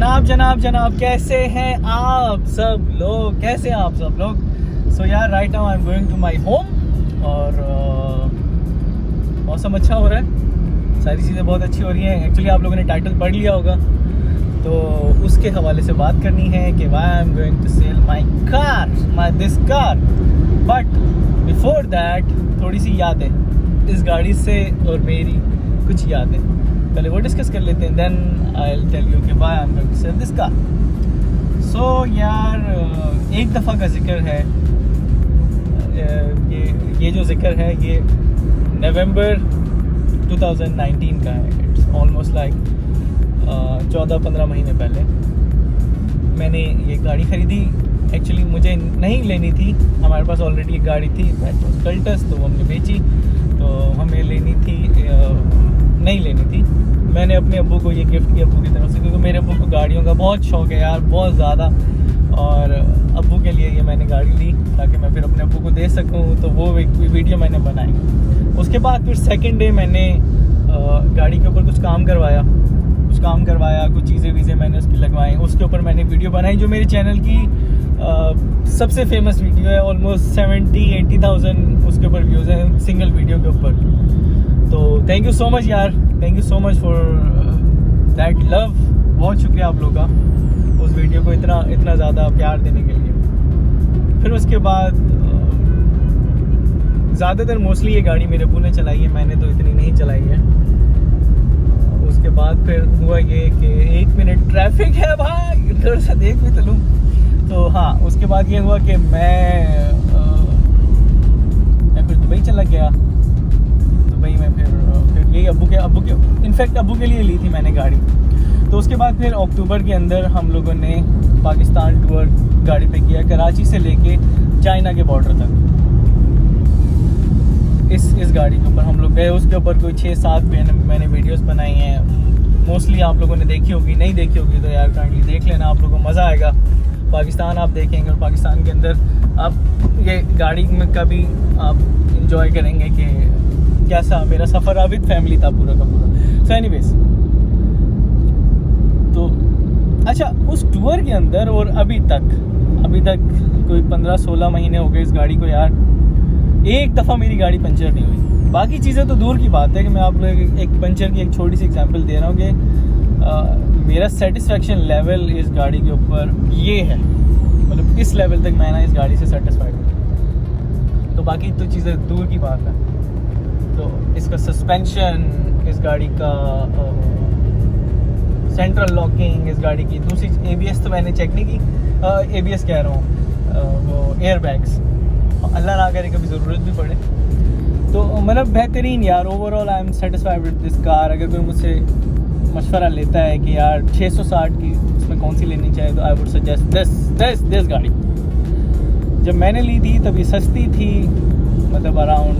जनाब कैसे हैं आप सब लोग, सो यार right now I am going to my home और मौसम अच्छा हो रहा है, सारी चीज़ें बहुत अच्छी हो रही हैं। एक्चुअली आप लोगों ने टाइटल पढ़ लिया होगा, तो उसके हवाले से बात करनी है कि why I am going to sell my this car. But before that थोड़ी सी यादें इस गाड़ी से और मेरी कुछ यादें पहले वो डिस्कस कर लेते हैं, then I will tell you कि why I am going to sell this car. So यार एक दफ़ा का जिक्र है, ये जो जिक्र है ये नवंबर 2019 का है। इट्स ऑलमोस्ट लाइक 14-15 महीने पहले मैंने ये गाड़ी ख़रीदी। एक्चुअली मुझे नहीं लेनी थी, हमारे पास ऑलरेडी एक गाड़ी थी कल्टस, तो वो हमने बेची। तो हमें लेनी थी, नहीं लेनी थी। मैंने अपने अब्बू को ये गिफ्ट किया अब्बू की तरफ से, क्योंकि मेरे अब्बू को गाड़ियों का बहुत शौक़ है यार, बहुत ज़्यादा। और अब्बू के लिए ये मैंने गाड़ी ली ताकि मैं फिर अपने अब्बू को दे सकूं, तो वो वीडियो मैंने बनाई। उसके बाद फिर सेकंड डे मैंने गाड़ी के ऊपर कुछ काम करवाया, कुछ चीज़ें मैंने उसकी लगवाई, उसके ऊपर मैंने वीडियो बनाई जो मेरे चैनल की सबसे फेमस वीडियो है। ऑलमोस्ट 70-80,000 उसके ऊपर व्यूज़ हैं सिंगल वीडियो के ऊपर। तो थैंक यू सो मच यार, thank you so much for that love. बहुत शुक्रिया आप लोगों का उस वीडियो को इतना ज़्यादा प्यार देने के लिए। फिर उसके बाद ज़्यादातर मोस्टली ये गाड़ी मेरे अब्बू ने चलाई है, मैंने तो इतनी नहीं चलाई है। उसके बाद फिर हुआ ये कि 1 मिनट ट्रैफिक है भाई, इधर से देख भी तो लूँ। तो हाँ, उसके बाद ये हुआ कि मैं फिर दुबई चला गया। दुबई में फिर यही अब्बू के इनफैक्ट अब्बू के लिए ली थी मैंने गाड़ी। तो उसके बाद फिर अक्टूबर के अंदर हम लोगों ने पाकिस्तान टूर गाड़ी पे किया, कराची से लेके चाइना के बॉर्डर तक। इस गाड़ी के ऊपर हम लोग गए, उसके ऊपर कोई 6-7 मैंने वीडियोस बनाई हैं। मोस्टली आप लोगों ने देखी होगी, नहीं देखी होगी तो यार काइंडली देख लेना, आप लोगों को मज़ा आएगा। पाकिस्तान आप देखेंगे और पाकिस्तान के अंदर आप ये गाड़ी में का भी आप इंजॉय करेंगे कि कैसा मेरा सफ़र विद फैमिली था पूरा का पूरा। सो एनीवेज, तो अच्छा, उस टूर के अंदर और अभी तक कोई 15-16 महीने हो गए इस गाड़ी को यार, एक दफ़ा मेरी गाड़ी पंचर नहीं हुई। बाकी चीज़ें तो दूर की बात है कि मैं आप लोग एक पंचर की एक छोटी सी एग्जांपल दे रहा हूँ कि मेरा सेटिस्फेक्शन लेवल इस गाड़ी के ऊपर ये है, मतलब इस लेवल तक मैं ना इस गाड़ी से सेटिस्फाइड हूँ। तो बाकी तो चीज़ें दूर की बात है। तो इसका सस्पेंशन, इस गाड़ी का सेंट्रल लॉकिंग, इस गाड़ी की दूसरी ABS तो मैंने चेक नहीं की, ABS कह रहा हूँ, वो एयर बैग्स, अल्लाह ना करे कभी ज़रूरत भी पड़े। तो मतलब बेहतरीन यार, overall I am satisfied with this car. अगर कोई मुझसे मशवरा लेता है कि यार 660 की उसमें कौन सी लेनी चाहिए, तो आई वुड सजेस्ट दिस गाड़ी। जब मैंने ली थी तब ये सस्ती थी, मतलब अराउंड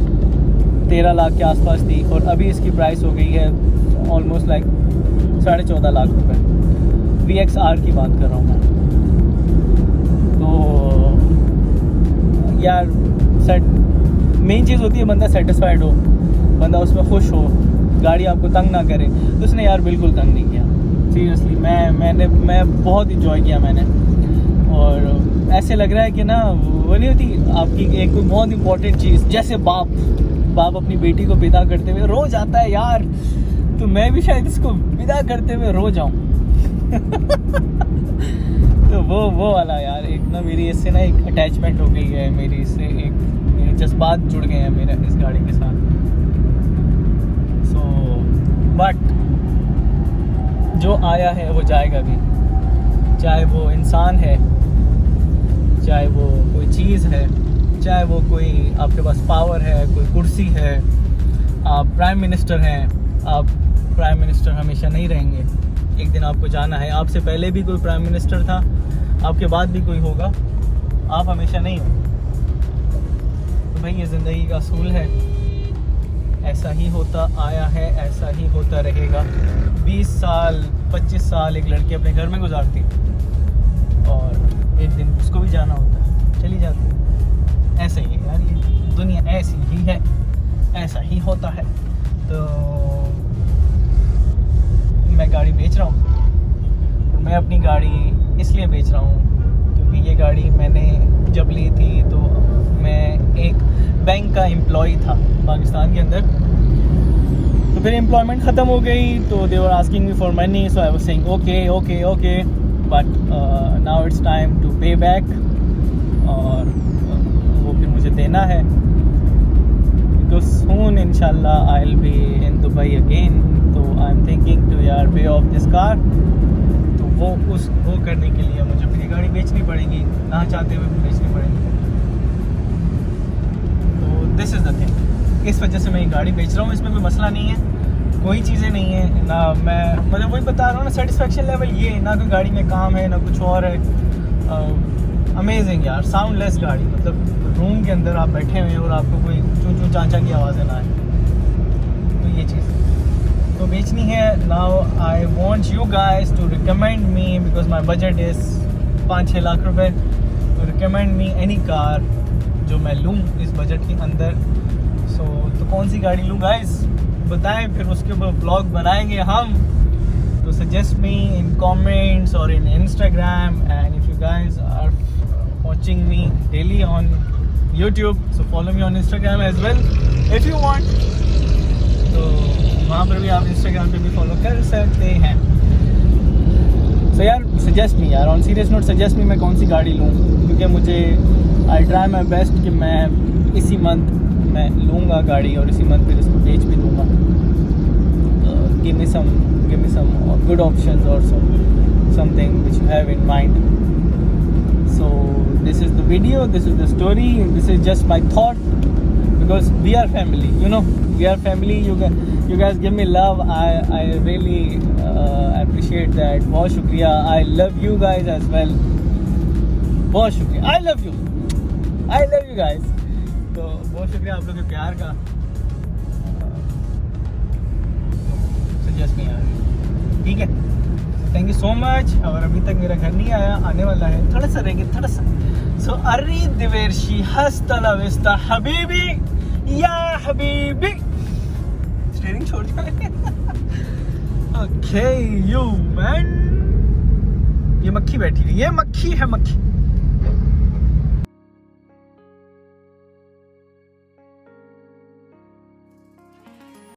13 लाख के आसपास थी, और अभी इसकी प्राइस हो गई है ऑलमोस्ट लाइक 14.5 लाख रुपये। VXR की बात कर रहा हूँ मैं। तो यार मेन चीज़ होती है बंदा सेटिस्फाइड हो, बंदा उसमें खुश हो, गाड़ी आपको तंग ना करे। तो उसने यार बिल्कुल तंग नहीं किया, सीरियसली। मैं बहुत इंजॉय किया मैंने। और ऐसे लग रहा है कि ना वो नहीं होती आपकी एक कोई बहुत इंपॉर्टेंट चीज़, जैसे बाप अपनी बेटी को विदा करते हुए रो जाता है यार, तो मैं भी शायद इसको विदा करते हुए रो जाऊं। तो वो वाला यार, एक ना मेरी इससे ना एक अटैचमेंट हो गई है, मेरी इससे एक जज्बात जुड़ गए हैं मेरा इस गाड़ी के साथ। सो बट जो आया है वो जाएगा भी, चाहे वो इंसान है, चाहे वो कोई चीज़ है, चाहे वो कोई आपके पास पावर है, कोई कुर्सी है, आप प्राइम मिनिस्टर हैं। आप प्राइम मिनिस्टर हमेशा नहीं रहेंगे, एक दिन आपको जाना है। आपसे पहले भी कोई प्राइम मिनिस्टर था, आपके बाद भी कोई होगा, आप हमेशा नहीं हो। तो भाई ये ज़िंदगी का असूल है, ऐसा ही होता आया है, ऐसा ही होता रहेगा। 20 साल 25 साल एक लड़की अपने घर में गुजारती, और एक दिन उसको भी जाना होता है, चली जाती है। ऐसा ही है यार, ये दुनिया ऐसी ही है, ऐसा ही होता है। तो मैं गाड़ी बेच रहा हूँ, मैं अपनी गाड़ी इसलिए बेच रहा हूँ क्योंकि ये गाड़ी मैंने जब ली थी तो मैं एक बैंक का एम्प्लॉय था पाकिस्तान के अंदर। तो फिर एम्प्लॉयमेंट ख़त्म हो गई तो they were asking me for money, so I was saying okay okay okay, but now it's time to pay back, और वो फिर मुझे देना है बिकॉज सून इंशाल्लाह I will be in Dubai again. तो आई एम थिंकिंग टू यार पे ऑफ दिस कार, तो वो करने के लिए मुझे फिर गाड़ी बेचनी पड़ेगी, ना चाहते हुए भी बेचनी पड़ेगी। तो दिस इज़ द थिंग, इस वजह से मैं ये गाड़ी बेच रहा हूँ। इसमें कोई मसला नहीं है, कोई चीज़ें नहीं है ना, मैं मतलब वही बता रहा हूँ ना, सेटिस्फेक्शन लेवल ये, ना कोई गाड़ी में काम है ना कुछ और है। अमेजिंग यार, साउंडलेस गाड़ी, मतलब रूम के अंदर आप बैठे हुए हैं और आपको कोई चूं चूं चांचा की आवाज़ें ना आए, तो ये चीज़ तो बेचनी है। Now I want you guys to recommend me because my budget is 5-6 lakh रुपए, तो रिकमेंड मी एनी कार जो मैं लूँ इस बजट के अंदर। सो तो कौन सी गाड़ी लूँ गाइस बताएं, फिर उसके ऊपर ब्लॉग बनाएंगे हम। तो सजेस्ट मी इन कमेंट्स और in Instagram, and if you guys are watching me daily on YouTube, so follow me on Instagram as well if you want, तो वहाँ पर भी आप Instagram पे भी फॉलो कर सकते हैं। So यार सजेस्ट मी यार, on serious note suggest me मैं कौन सी गाड़ी लूँ, क्योंकि मुझे आई ट्राई माई बेस्ट कि मैं इसी मंथ मैं लूँगा गाड़ी और इसी मंथ फिर इसको बेच भी दूँगा। Give me some good options और something which you have in mind. So this is the video, this is the story, this is just my thought because we are family, you know, we are family. You guys give me love, I really appreciate that. बहुत शुक्रिया, I love you guys as well, बहुत शुक्रिया, I love you guys। तो बहुत शुक्रिया आप लोगों के प्यार का। सजेस्ट मी यार, ठीक है, थैंक यू सो मच। और अभी तक मेरा घर नहीं आया, आने वाला है, थोड़ा सा रहेंगे, थोड़ा सा। सो अरे दिवेरशी हस्ता ला विस्ता हबीबी या हबीबी, स्टीयरिंग छोड़ दिया। ओके यू मैन, ये मक्खी बैठी है, ये मक्खी है, मक्खी।